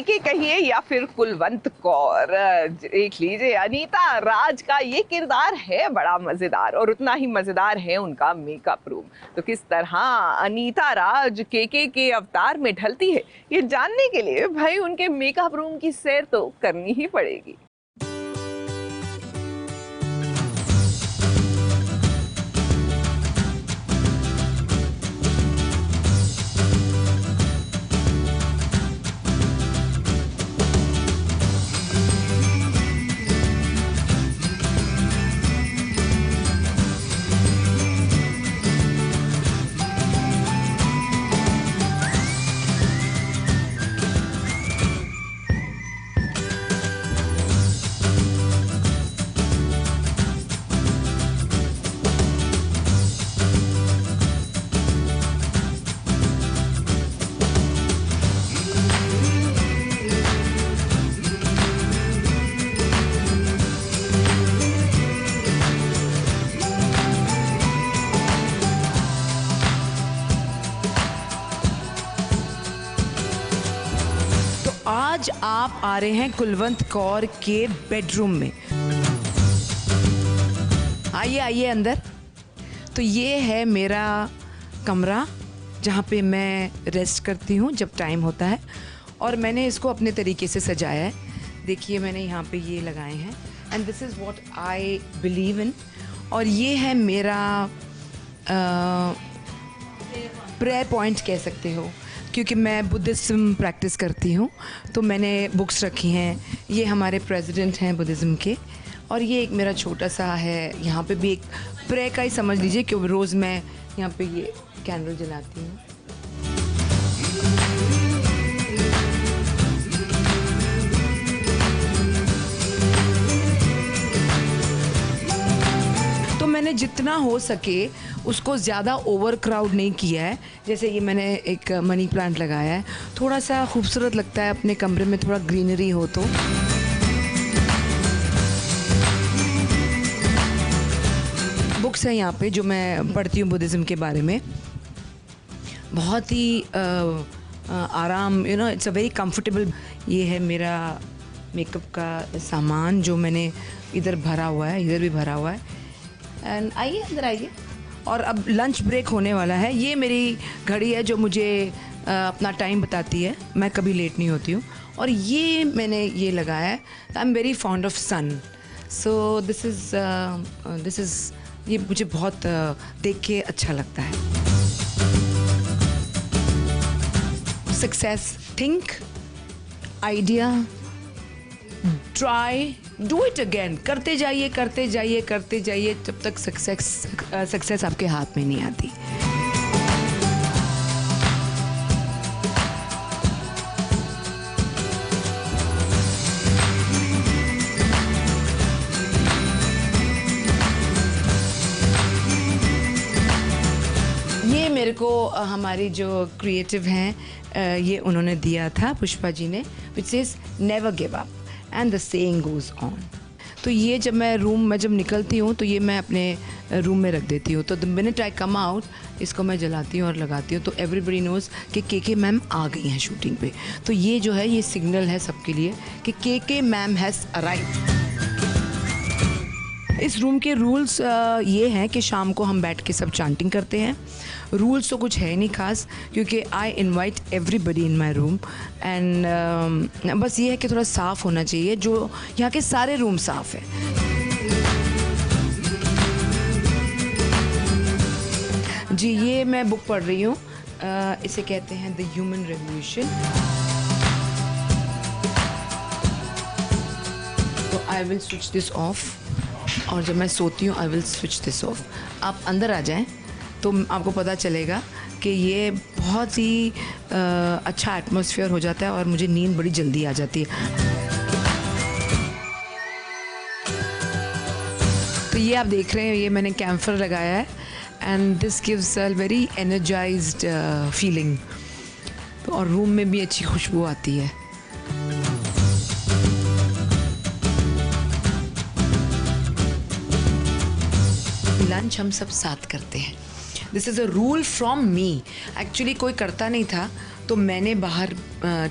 केके कहिए या फिर कुलवंत कौर, देख लीजिए अनीता राज का ये किरदार है बड़ा मजेदार और उतना ही मजेदार है उनका मेकअप रूम। तो किस तरह अनीता राज केके के अवतार में ढलती है, ये जानने के लिए भाई उनके मेकअप रूम की सैर तो करनी ही पड़ेगी। आज आप आ रहे हैं कुलवंत कौर के बेडरूम में। आइए आइए अंदर। तो ये है मेरा कमरा जहाँ पे मैं रेस्ट करती हूँ जब टाइम होता है, और मैंने इसको अपने तरीके से सजाया है। देखिए मैंने यहाँ पे ये लगाए हैं and this is what I believe in. और ये है मेरा प्रेयर पॉइंट कह सकते हो, क्योंकि मैं बुद्धिज़्म प्रैक्टिस करती हूँ तो मैंने बुक्स रखी हैं। ये हमारे प्रेसिडेंट हैं बुद्धिज़्म के, और ये एक मेरा छोटा सा है, यहाँ पे भी एक प्रेयर का ही समझ लीजिए कि रोज़ मैं यहाँ पे ये कैंडल जलाती हूँ। तो मैंने जितना हो सके उसको ज़्यादा ओवर क्राउड नहीं किया है। जैसे ये मैंने एक मनी प्लांट लगाया है, थोड़ा सा खूबसूरत लगता है अपने कमरे में थोड़ा ग्रीनरी हो तो। बुक्स हैं यहाँ पे जो मैं पढ़ती हूँ बुद्धिज़्म के बारे में। बहुत ही आराम, you know, it's a very comfortable. ये है मेरा मेकअप का सामान जो मैंने इधर भरा हुआ है, इधर भी भरा हुआ है। एंड आइए अंदर आइए। और अब लंच ब्रेक होने वाला है। ये मेरी घड़ी है जो मुझे अपना टाइम बताती है, मैं कभी लेट नहीं होती हूँ। और ये मैंने ये लगाया है, I am very fond of sun, so this is ये मुझे बहुत देख के अच्छा लगता है। Success, think, idea, try, do it again. करते जाइए करते जाइए करते जाइए जब तक सक्सेस आपके हाथ में नहीं आती। ये मेरे को हमारी जो क्रिएटिव हैं ये उन्होंने दिया था, पुष्पा जी ने, which is never give up and the saying goes on. तो ये जब मैं जब निकलती हूँ तो ये मैं अपने रूम में रख देती हूँ। तो the minute I come out इसको मैं जलाती हूँ और लगाती हूँ, तो एवरीबडी नोज़ कि केके मैम आ गई हैं शूटिंग पे। तो ये जो है ये सिग्नल है सबके लिए कि केके मैम हैज़ अराइव्ड। इस रूम के रूल्स ये हैं कि शाम को हम बैठ के सब चांटिंग करते हैं। रूल्स तो कुछ है नहीं खास, क्योंकि I invite everybody in my room and बस ये है कि थोड़ा साफ़ होना चाहिए, जो यहाँ के सारे रूम साफ़ है। जी ये मैं बुक पढ़ रही हूँ, इसे कहते हैं द ह्यूमन रेवोल्यूशन। तो I will switch this off, और जब मैं सोती हूँ I will switch this off. आप अंदर आ जाएं तो आपको पता चलेगा कि ये बहुत ही अच्छा एटमॉस्फेयर हो जाता है और मुझे नींद बड़ी जल्दी आ जाती है। तो ये आप देख रहे हैं, ये मैंने कैम्फर लगाया है and this gives a very energised feeling. तो और रूम में भी अच्छी खुशबू आती है। लंच हम सब साथ करते हैं। This is a rule from me. Actually कोई करता नहीं था, तो मैंने बाहर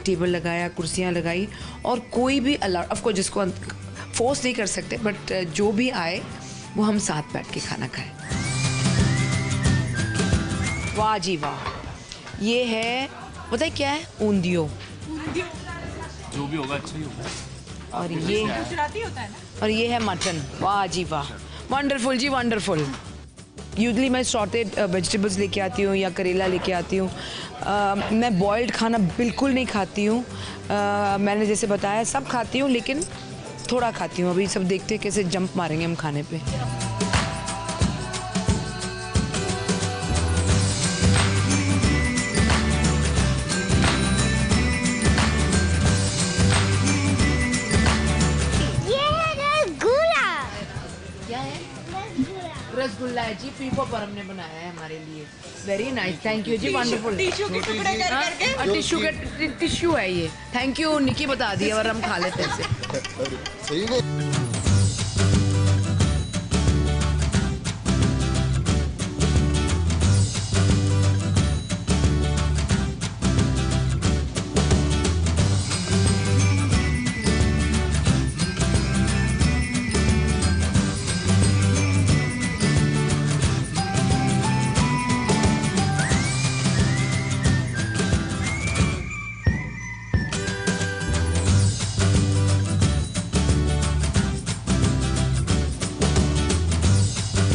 टेबल लगाया, कुर्सियाँ लगाई, और कोई भी अलाउड, ऑफ कोर्स जिसको फोर्स नहीं कर सकते, बट जो भी आए वो हम साथ बैठ के खाना खाएं। वाह जी वाह, ये है, पता है क्या है, ऊंधियो, जो भी होगा अच्छा ही होगा। और ये गुजराती होता है ना। और ये है मटन। वाह जी वाह, वंडरफुल जी वंडरफुल। यूजली मैं सॉटेड वेजिटेबल्स लेके आती हूँ या करेला लेके आती हूँ। मैं बॉइल्ड खाना बिल्कुल नहीं खाती हूँ। मैंने जैसे बताया सब खाती हूँ, लेकिन थोड़ा खाती हूँ। अभी सब देखते हैं कैसे जंप मारेंगे हम खाने पे। रसगुल्ला है जी, पीपो पर हमने बनाया है हमारे लिए। Very nice, thank you ji, wonderful. Tissue के टुकड़े कर करके। और टिश्यू है ये। थैंक यू, निकी बता दिया, और हम खा लेते हैं इसे। सही में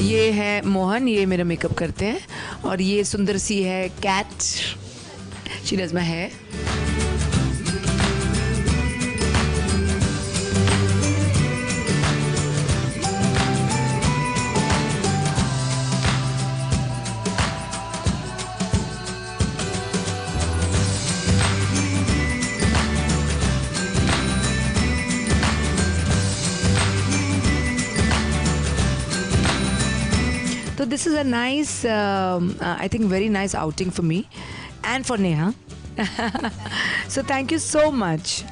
ये है मोहन, ये मेरा मेकअप करते हैं। और ये सुंदर सी है cat, she does my hair. So this is a nice, I think very nice outing for me and for Neha. So thank you so much.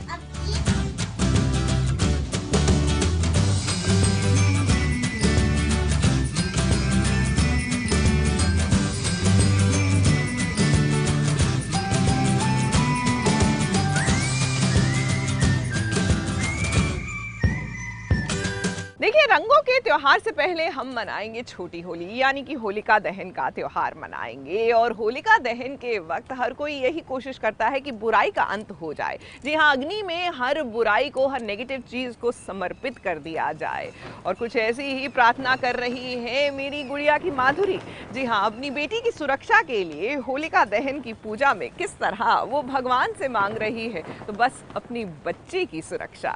देखिए, रंगों के त्योहार से पहले हम मनाएंगे छोटी होली, यानी कि होलिका दहन का त्योहार मनाएंगे। और होलिका दहन के वक्त हर कोई यही कोशिश करता है कि बुराई का अंत हो जाए। जी हाँ, अग्नि में हर बुराई को, हर नेगेटिव चीज़ को समर्पित कर दिया जाए। और कुछ ऐसी ही प्रार्थना कर रही है मेरी गुड़िया की माधुरी। जी हाँ, अपनी बेटी की सुरक्षा के लिए होलिका दहन की पूजा में किस तरह वो भगवान से मांग रही है, तो बस अपनी बच्ची की सुरक्षा।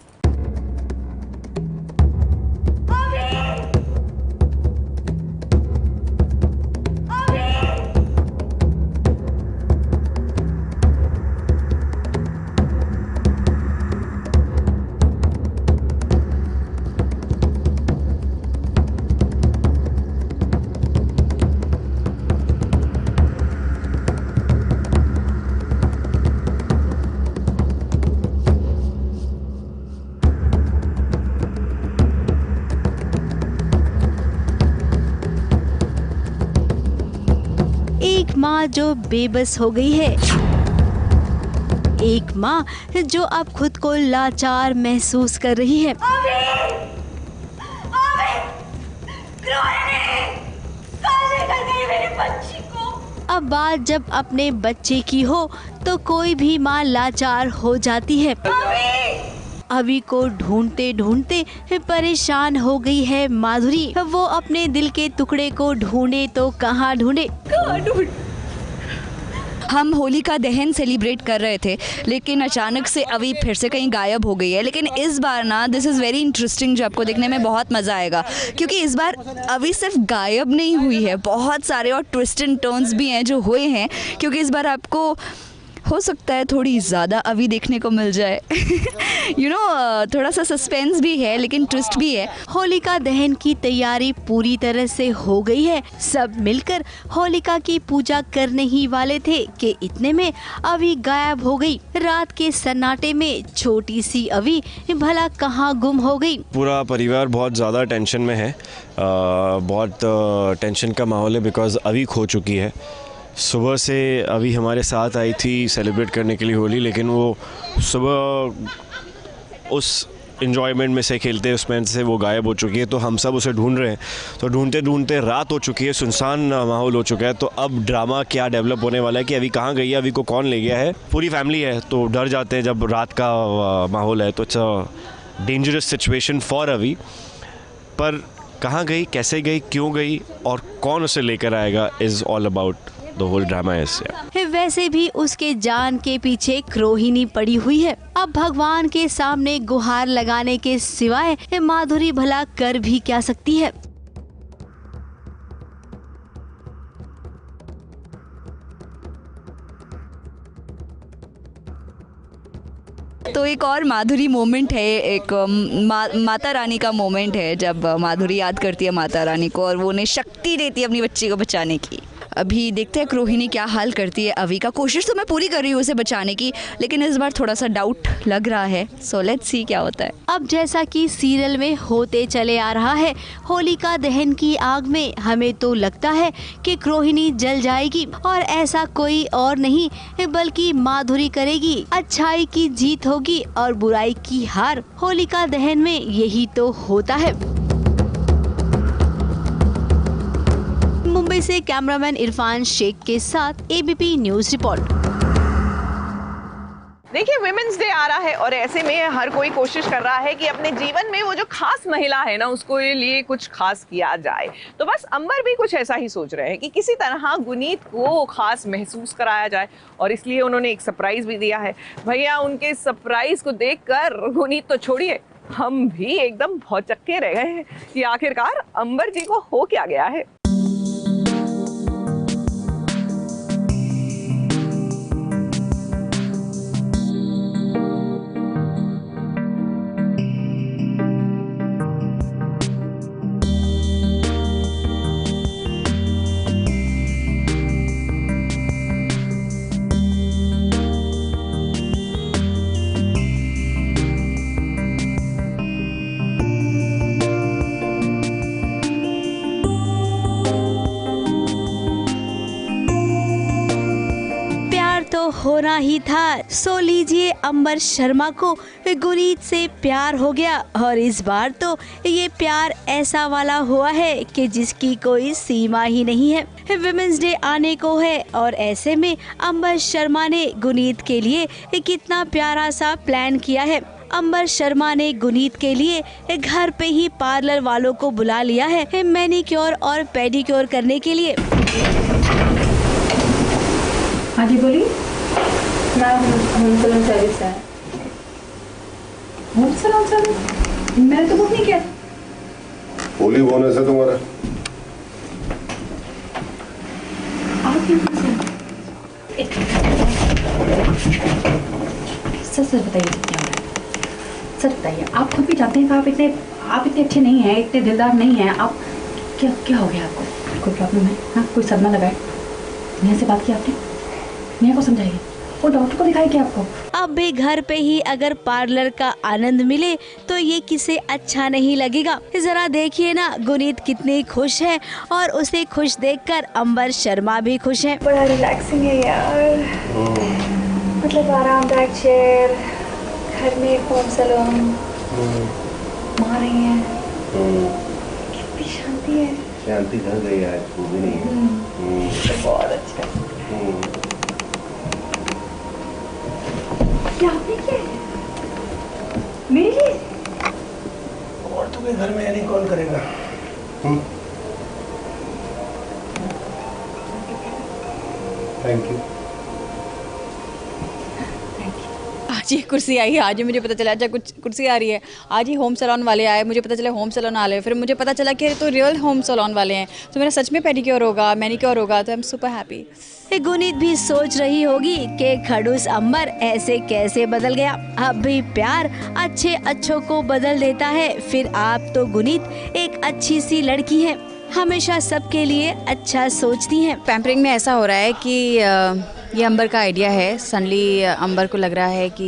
एक माँ जो बेबस हो गई है, एक माँ जो अब खुद को लाचार महसूस कर रही है। अब बात जब अपने बच्चे की हो तो कोई भी माँ लाचार हो जाती है। अभी को ढूंढते ढूंढते परेशान हो गई है माधुरी। वो अपने दिल के टुकड़े को ढूंढे तो कहाँ ढूंढे। हम होली का दहन सेलिब्रेट कर रहे थे, लेकिन अचानक से अभी फिर से कहीं गायब हो गई है। लेकिन इस बार ना, दिस इज़ वेरी इंटरेस्टिंग, जो आपको देखने में बहुत मज़ा आएगा, क्योंकि इस बार अभी सिर्फ गायब नहीं हुई है, बहुत सारे और ट्विस्ट एंड टर्न्स भी हैं जो हुए हैं। क्योंकि इस बार आपको हो सकता है थोड़ी ज़्यादा अभी देखने को मिल जाए। थोड़ा सा सस्पेंस भी है, लेकिन ट्विस्ट भी है। होलिका दहन की तैयारी पूरी तरह से हो गई है। सब मिलकर होलिका की पूजा करने ही वाले थे कि इतने में अभी गायब हो गई। रात के सन्नाटे में छोटी सी अभी भला कहाँ गुम हो गई। पूरा परिवार बहुत ज़्यादा टेंशन में है। बहुत टेंशन का माहौल है, बिकॉज अभी खो चुकी है। सुबह से अभी हमारे साथ आई थी सेलिब्रेट करने के लिए होली, लेकिन वो सुबह उस इन्जॉयमेंट में से, खेलते उसमें से वो गायब हो चुकी है। तो हम सब उसे ढूंढ रहे हैं। तो ढूंढते ढूंढते रात हो चुकी है, सुनसान माहौल हो चुका है। तो अब ड्रामा क्या डेवलप होने वाला है कि अभी कहाँ गई है, अभी को कौन ले गया है। पूरी फैमिली है तो डर जाते हैं जब रात का माहौल है। तो it's a dangerous situation for अभी। पर कहाँ गई, कैसे गई, क्यों गई और कौन उसे लेकर आएगा is all about the whole drama is. वैसे भी उसके जान के पीछे क्रोहिणी पड़ी हुई है। अब भगवान के सामने गुहार लगाने के सिवाय माधुरी भला कर भी क्या सकती है। तो एक और माधुरी मोमेंट है, एक माता रानी का मोमेंट है, जब माधुरी याद करती है माता रानी को और वो उन्हें शक्ति देती है अपनी बच्ची को बचाने की। अभी देखते हैं क्रोहिणी क्या हाल करती है अवी का। कोशिश तो मैं पूरी कर रही हूँ उसे बचाने की, लेकिन इस बार थोड़ा सा डाउट लग रहा है। सो लेट्स सी क्या होता है। अब जैसा कि सीरियल में होते चले आ रहा है, होलिका दहन की आग में हमें तो लगता है कि क्रोहिणी जल जाएगी और ऐसा कोई और नहीं बल्कि माधुरी करेगी। अच्छाई की जीत होगी और बुराई की हार। होलिका दहन में यही तो होता है। मुंबई से कैमरामैन इरफान शेख के साथ एबीपी न्यूज रिपोर्ट। देखिए, विमेंस डे आ रहा है और ऐसे में हर कोई कोशिश कर रहा है कि अपने जीवन में वो जो खास महिला है ना, उसको लिए कुछ खास किया जाए। तो बस अंबर भी कुछ ऐसा ही सोच रहे हैं कि किसी तरह गुनीत को खास महसूस कराया जाए और इसलिए उन्होंने एक सरप्राइज भी दिया है। भैया, उनके सरप्राइज को देखकर गुनीत तो छोड़िए, हम भी एकदम भौचक्के रह गए हैं कि आखिरकार अंबर जी को हो क्या गया है। होना ही था। सो लीजिए, अंबर शर्मा को गुनीत से प्यार हो गया और इस बार तो ये प्यार ऐसा वाला हुआ है कि जिसकी कोई सीमा ही नहीं है। विमेंस डे आने को है और ऐसे में अंबर शर्मा ने गुनीत के लिए कितना प्यारा सा प्लान किया है। अंबर शर्मा ने गुनीत के लिए घर पे ही पार्लर वालों को बुला लिया है मैनिक्योर और पेडिक्योर करने के लिए। हाँ जी बोलिए। होम सैलून सर्विस है। होम सैलून सर्विस मैंने तो बुक नहीं किया। होली बोनस है तुम्हारा। सर बताइए क्या हो रहा है। सर बताइए, आप खुद भी जानते हैं कि आप इतने अच्छे नहीं हैं, इतने दिलदार नहीं हैं। आप क्या हो गया आपको? कोई प्रॉब्लम है? हाँ, कोई सदमा लगा है? नेहा से बात की आपने? नेहा को समझाइए, वो डॉक्टर को दिखाई क्या आपको? अब भी घर पे ही अगर पार्लर का आनंद मिले तो ये किसे अच्छा नहीं लगेगा। जरा देखिए ना, गुनीत कितनी खुश है और उसे खुश देखकर अंबर शर्मा भी खुश है। बड़ा रिलैक्सिंग है यार, मतलब आरामदायक चेयर, घर में होम सैलून, माँ रही है, कितनी शांति है। शांति घर गई आज, वो भी नहीं है। बहुत अच्छा। क्या आपने किया है मेरे लिए? और तुम्हें घर में नहीं कॉल करेगा। Thank you. आज ये कुर्सी आई है, आज ही मुझे पता चला। अच्छा, कुछ कुर्सी आ रही है, आज ही होम सैलून वाले आए, मुझे पता चला होम सैलून वाले, फिर मुझे पता चला कि तो रियल होम सैलून वाले हैं, तो मेरा सच में पेडिक्योर होगा, मैनिक्योर होगा, तो I am super happy. Guneet भी सोच रही होगी कि खड़ूस अंबर ऐसे कैसे बदल गया। अब भी प्यार अच्छों को बदल देता है। फिर आप तो गुनीत एक अच्छी सी लड़की है, हमेशा सबके लिए अच्छा सोचती हैं। पैम्परिंग में ऐसा हो रहा है कि ये अंबर का आइडिया है। सडनली अंबर को लग रहा है कि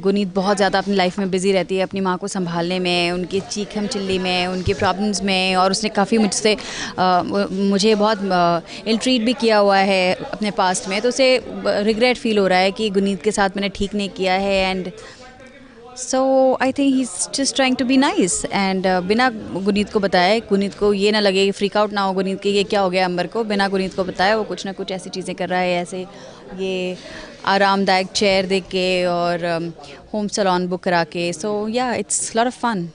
गुनीत बहुत ज़्यादा अपनी लाइफ में बिज़ी रहती है, अपनी माँ को संभालने में, उनकी चीखम चिल्ली में, उनकी प्रॉब्लम्स में, और उसने काफ़ी मुझे बहुत इल ट्रीट भी किया हुआ है अपने पास्ट में, तो उसे रिग्रेट फील हो रहा है कि गुनीत के साथ मैंने ठीक नहीं किया है। And so I think he is just trying to be nice and बिना गुनीत को बताए, गुनीत को ये ना लगे, फ्रीक आउट ना हो गुनीत के ये क्या हो गया अंबर को, बिना गुनीत को बताए वो कुछ ना कुछ ऐसी चीज़ें कर रहा है, ऐसे ये आरामदायक चेयर देख के और होम सैलून बुक करा के। So yeah it's lot of fun.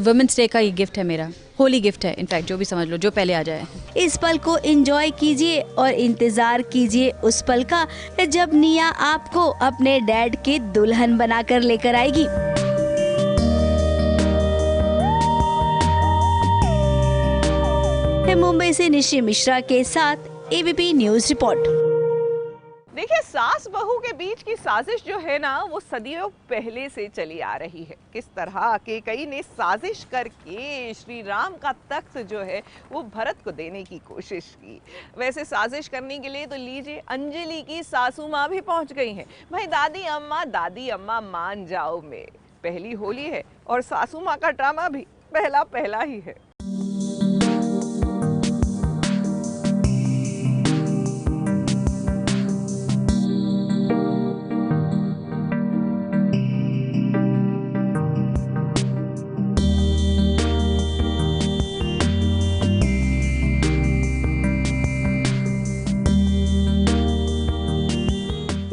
Women's day का ये गिफ्ट है मेरा, होली गिफ्ट है इनफैक्ट, जो भी समझ लो, जो पहले आ जाए। इस पल को एंजॉय कीजिए और इंतजार कीजिए उस पल का जब निया आपको अपने डैड के दुल्हन बनाकर लेकर आएगी। मुंबई से निशी मिश्रा के साथ एबीपी न्यूज रिपोर्ट। देखिए, सास बहू के बीच की साजिश जो है ना, वो सदियों पहले से चली आ रही है। किस तरह केकई ने साजिश करके श्री राम का तख्त जो है वो भरत को देने की कोशिश की। वैसे साजिश करने के लिए तो लीजिए अंजलि की सासू माँ भी पहुंच गई हैं। भाई दादी अम्मा मान जाओ में पहली होली है और सासू माँ का ड्रामा भी पहला ही है।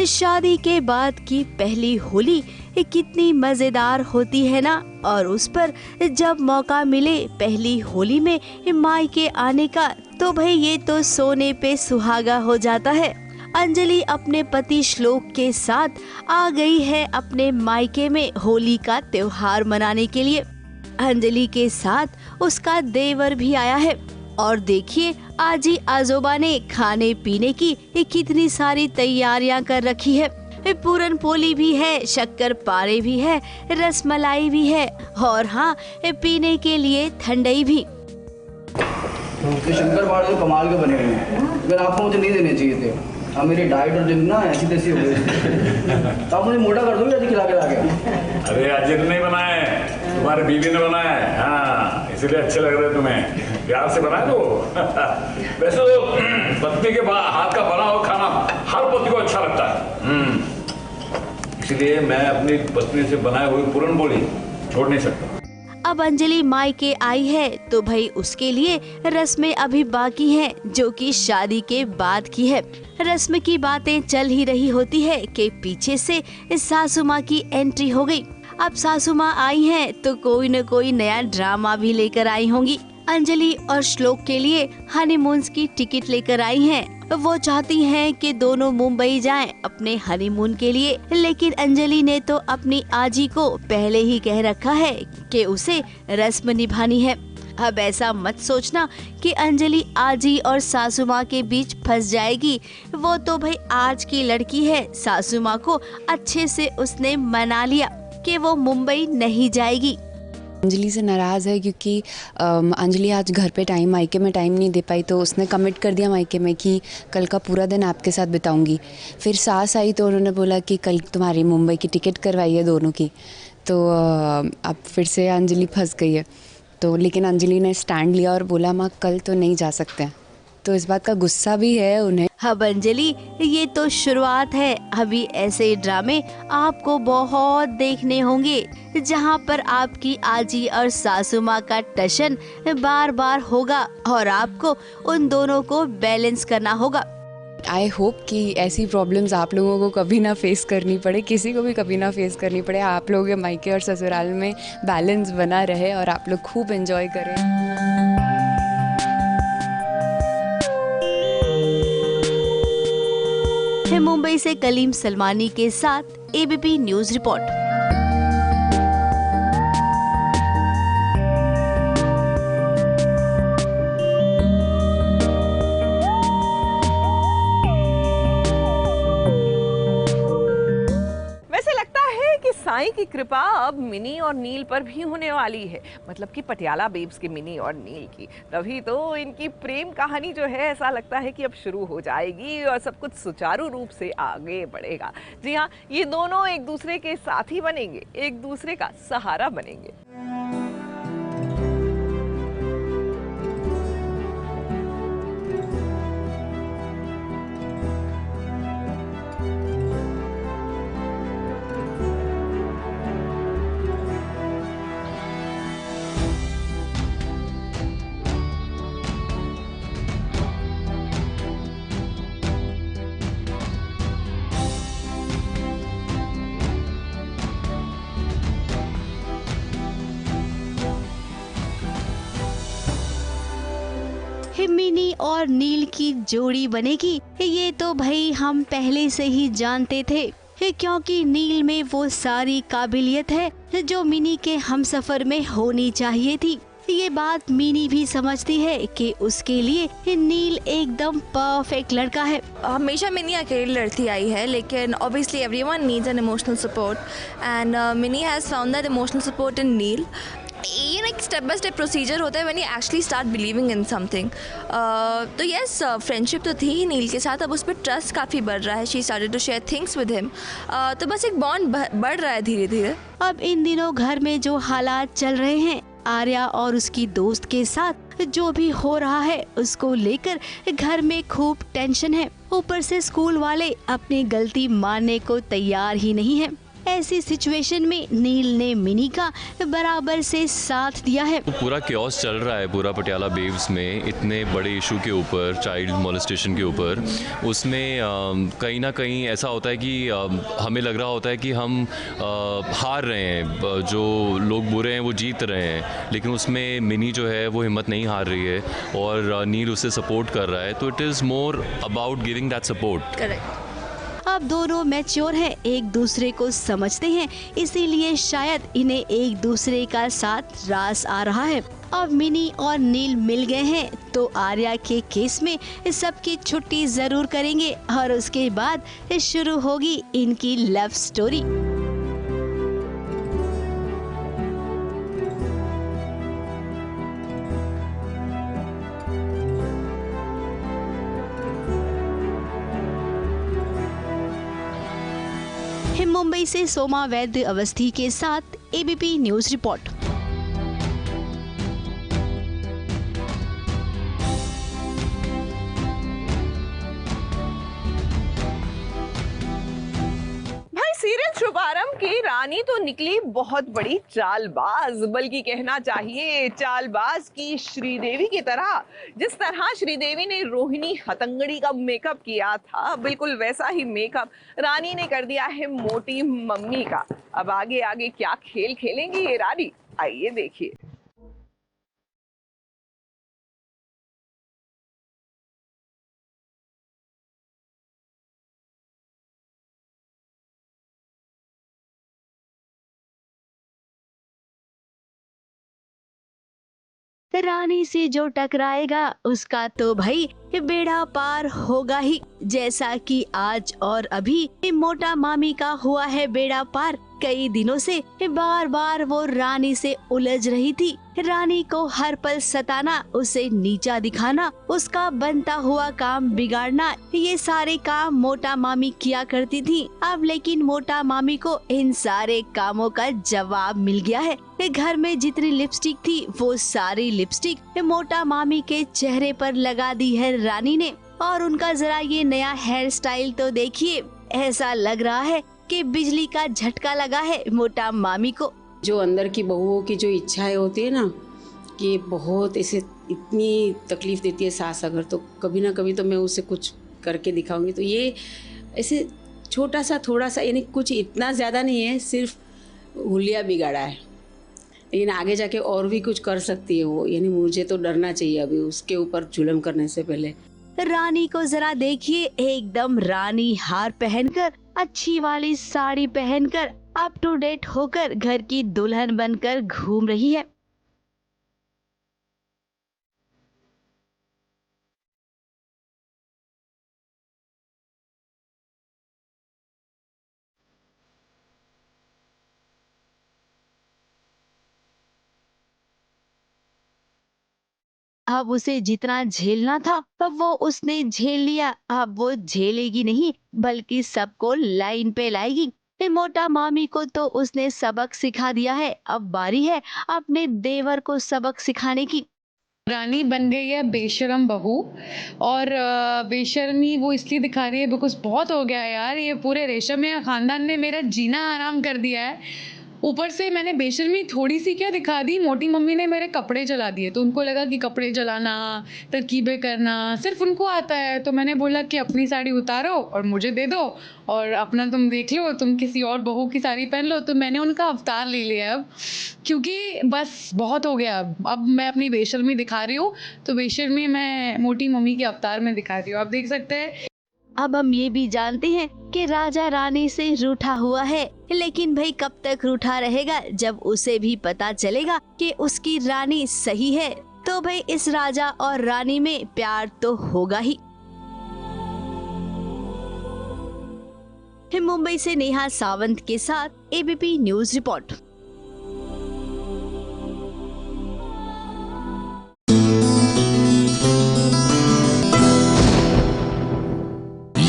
शादी के बाद की पहली होली कितनी मजेदार होती है ना, और उस पर जब मौका मिले पहली होली में मायके आने का, तो भाई ये तो सोने पे सुहागा हो जाता है। अंजलि अपने पति श्लोक के साथ आ गई है अपने मायके में होली का त्योहार मनाने के लिए। अंजलि के साथ उसका देवर भी आया है, और देखिए आजी आजोबा ने खाने पीने की कितनी सारी तैयारियां कर रखी है। पूरन पोली भी है, शक्कर पारे भी है, रसमलाई भी है, और हाँ पीने के लिए ठंडई भी। तो शंकर पारे तो कमाल के बने हुए हैं, अगर आपको मुझे नहीं देने चाहिए थे। अब मेरी डाइट और जिम ना ऐसी तैसी हो गई, तो आप मुझे मोटा कर दोगे यदि खिला के लाके। अरे अजय ने बनाया है, तुम्हारी बीवी ने बनाया है, हाँ इसलिए अच्छे लग रहे तुम्हें, प्यार से बनाए तो। वैसे तो पत्नी के हाथ का बना हुआ खाना हर पति को अच्छा लगता है, इसलिए मैं अपनी पत्नी से बनाए हुए पूरन पोली छोड़ नहीं सकता। अब अंजलि मायके आई है तो भाई उसके लिए रस्में अभी बाकी हैं, जो कि शादी के बाद की है। रस्म की बातें चल ही रही होती है कि पीछे से सासू माँ की एंट्री हो गई। अब सासू माँ आई हैं तो कोई न कोई नया ड्रामा भी लेकर आई होंगी। अंजलि और श्लोक के लिए हनीमून की टिकट लेकर आई हैं। वो चाहती हैं कि दोनों मुंबई जाएं अपने हनीमून के लिए, लेकिन अंजलि ने तो अपनी आजी को पहले ही कह रखा है कि उसे रस्म निभानी है। अब ऐसा मत सोचना कि अंजलि आजी और सासू माँ के बीच फंस जाएगी। वो तो भाई आज की लड़की है, सासू माँ को अच्छे से उसने मना लिया कि वो मुंबई नहीं जाएगी। अंजलि से नाराज़ है क्योंकि अंजलि आज घर पे मायके में टाइम नहीं दे पाई, तो उसने कमिट कर दिया मायके में कि कल का पूरा दिन आपके साथ बिताऊंगी। फिर सास आई तो उन्होंने बोला कि कल तुम्हारी मुंबई की टिकट करवाई है दोनों की, तो अब फिर से अंजलि फंस गई है। तो लेकिन अंजलि ने स्टैंड लिया और बोला माँ कल तो नहीं जा सकते, तो इस बात का गुस्सा भी है उन्हें। अब अंजलि ये तो शुरुआत है, अभी ऐसे ड्रामे आपको बहुत देखने होंगे जहाँ पर आपकी आजी और सासू माँ का टशन बार बार होगा और आपको उन दोनों को बैलेंस करना होगा। आई होप कि ऐसी प्रॉब्लम्स आप लोगों को कभी ना फेस करनी पड़े, किसी को भी कभी ना फेस करनी पड़े। आप लोगों के मायके और ससुराल में बैलेंस बना रहे और आप लोग खूब एंजॉय करें। मुंबई से कलीम सलमानी के साथ एबीपी न्यूज रिपोर्ट। वैसे लगता है कि माई की कृपा अब मिनी और नील पर भी होने वाली है, मतलब कि पटियाला बेब्स के मिनी और नील की। तभी तो इनकी प्रेम कहानी जो है ऐसा लगता है कि अब शुरू हो जाएगी और सब कुछ सुचारू रूप से आगे बढ़ेगा। जी हाँ, ये दोनों एक दूसरे के साथी बनेंगे, एक दूसरे का सहारा बनेंगे। मिनी और नील की जोड़ी बनेगी, ये तो भाई हम पहले से ही जानते थे, क्योंकि नील में वो सारी काबिलियत है जो मिनी के हमसफर में होनी चाहिए थी। ये बात मिनी भी समझती है कि उसके लिए नील एकदम परफेक्ट लड़का है। हमेशा मिनी अकेली लड़ती आई है, लेकिन obviously everyone needs an emotional support and Mini has found that emotional support in Neel. ये ना एक स्टेप बाय स्टेप प्रोसीजर होता है when you actually start believing in something. तो यस, फ्रेंडशिप तो थी ही नील के साथ, अब उस पर ट्रस्ट काफ़ी बढ़ रहा है। She started to share things with him, तो बस एक बॉन्ड बढ़ रहा है धीरे धीरे। अब इन दिनों घर में जो हालात चल रहे हैं, आर्या और उसकी दोस्त के साथ जो भी हो रहा है उसको लेकर घर में खूब टेंशन है। ऊपर से स्कूल वाले अपनी गलती मानने को तैयार ही नहीं है। ऐसी सिचुएशन में नील ने मिनी का बराबर से साथ दिया है। पूरा क्योस चल रहा है पूरा पटियाला बेब्स में, इतने बड़े इशू के ऊपर, चाइल्ड मोलेस्टेशन के ऊपर। उसमें कहीं ना कहीं ऐसा होता है कि हमें लग रहा होता है कि हम हार रहे हैं, जो लोग बुरे हैं वो जीत रहे हैं, लेकिन उसमें मिनी जो है वो हिम्मत नहीं हार रही है और नील उसे सपोर्ट कर रहा है। तो it is more about giving that support. Correct. अब दोनों मैच्योर हैं, एक दूसरे को समझते हैं, इसीलिए शायद इन्हें एक दूसरे का साथ रास आ रहा है। अब मिनी और नील मिल गए हैं तो आर्या के केस में सबकी छुट्टी जरूर करेंगे और उसके बाद शुरू होगी इनकी लव स्टोरी। मुंबई से सोमा वैद्य अवस्थी के साथ एबीपी न्यूज रिपोर्ट। सीरियल शुभारंभ की रानी तो निकली बहुत बड़ी चालबाज, बल्कि कहना चाहिए चालबाज की श्रीदेवी की तरह। जिस तरह श्रीदेवी ने रोहिणी हतंगड़ी का मेकअप किया था, बिल्कुल वैसा ही मेकअप रानी ने कर दिया है मोटी मम्मी का। अब आगे आगे क्या खेल खेलेंगी ये रानी, आइए देखिए। रानी से जो टकराएगा उसका तो भाई बेड़ा पार होगा ही। जैसा कि आज और अभी मोटा मामी का हुआ है बेड़ा पार। कई दिनों से बार बार वो रानी से उलझ रही थी। रानी को हर पल सताना, उसे नीचा दिखाना, उसका बनता हुआ काम बिगाड़ना, ये सारे काम मोटा मामी किया करती थी। अब लेकिन मोटा मामी को इन सारे कामों का जवाब मिल गया है। घर में जितनी लिपस्टिक थी वो सारी लिपस्टिक मोटा मामी के चेहरे पर लगा दी है रानी ने। और उनका जरा ये नया हेयर स्टाइल तो देखिए, ऐसा लग रहा है कि बिजली का झटका लगा है मोटा मामी को। जो अंदर की बहुओं की जो इच्छाएं होती है ना, कि बहुत इसे इतनी तकलीफ देती है सास, अगर तो कभी ना कभी तो मैं उसे कुछ करके दिखाऊंगी। तो ये ऐसे छोटा सा थोड़ा सा, यानी कुछ इतना ज़्यादा नहीं है, सिर्फ हुलिया बिगाड़ा है, लेकिन आगे जाके और भी कुछ कर सकती है वो। यानी मुझे तो डरना चाहिए अभी उसके ऊपर जुल्म करने से पहले। रानी को जरा देखिए, एकदम रानी हार पहनकर, अच्छी वाली साड़ी पहनकर, अप टू डेट होकर घर की दुल्हन बनकर घूम रही है। अब उसे जितना झेलना था तब वो उसने झेल लिया। अब वो झेलेगी नहीं बल्कि सबको लाइन पे लाएगी। मोटा मामी को तो उसने सबक सिखा दिया है, अब बारी है अपने देवर को सबक सिखाने की। रानी बन गई है बेशरम बहू, और बेशर्मी वो इसलिए दिखा रही है बिकॉज बहुत हो गया है यार, ये पूरे रेशमिया खानदान ने मेरा जीना आराम कर दिया है। ऊपर से मैंने बेशर्मी थोड़ी सी क्या दिखा दी, मोटी मम्मी ने मेरे कपड़े जला दिए, तो उनको लगा कि कपड़े जलाना, तरकीबें करना सिर्फ उनको आता है। तो मैंने बोला कि अपनी साड़ी उतारो और मुझे दे दो और अपना तुम देख लो, तुम किसी और बहू की साड़ी पहन लो। तो मैंने उनका अवतार ले लिया अब, क्योंकि बस बहुत हो गया। अब मैं अपनी बेशर्मी दिखा रही हूँ, तो बेशर्मी मैं मोटी मम्मी के अवतार में दिखा रही हूँ, आप देख सकते हैं। अब हम ये भी जानते हैं कि राजा रानी से रूठा हुआ है, लेकिन भाई कब तक रूठा रहेगा, जब उसे भी पता चलेगा कि उसकी रानी सही है। तो भाई इस राजा और रानी में प्यार तो होगा ही। मुंबई से नेहा सावंत के साथ एबीपी न्यूज रिपोर्ट।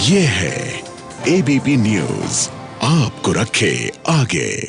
ये है एबीपी न्यूज, आपको रखे आगे।